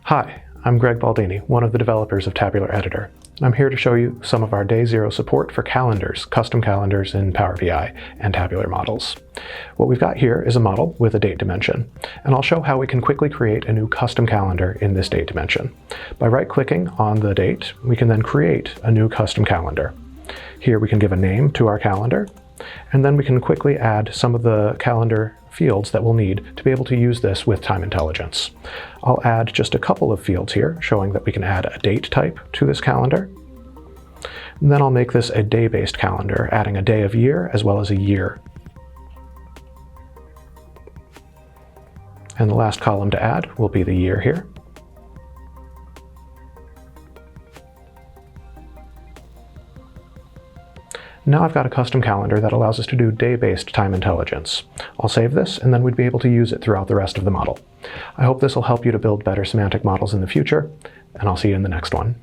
Hi, I'm Greg Baldini, one of the developers of Tabular Editor. I'm here to show you some of our Day Zero support for calendars, custom calendars in Power BI and tabular models. What we've got here is a model with a date dimension, and I'll show how we can quickly create a new custom calendar in this date dimension. By right-clicking on the date, we can then create a new custom calendar. Here we can give a name to our calendar, and then we can quickly add some of the calendar fields that we'll need to be able to use this with time intelligence. I'll add just a couple of fields here showing that we can add a date type to this calendar. And then I'll make this a day-based calendar, adding a day of year as well as a year. And the last column to add will be the year here. Now I've got a custom calendar that allows us to do day-based time intelligence. I'll save this, and then we'd be able to use it throughout the rest of the model. I hope this will help you to build better semantic models in the future, and I'll see you in the next one.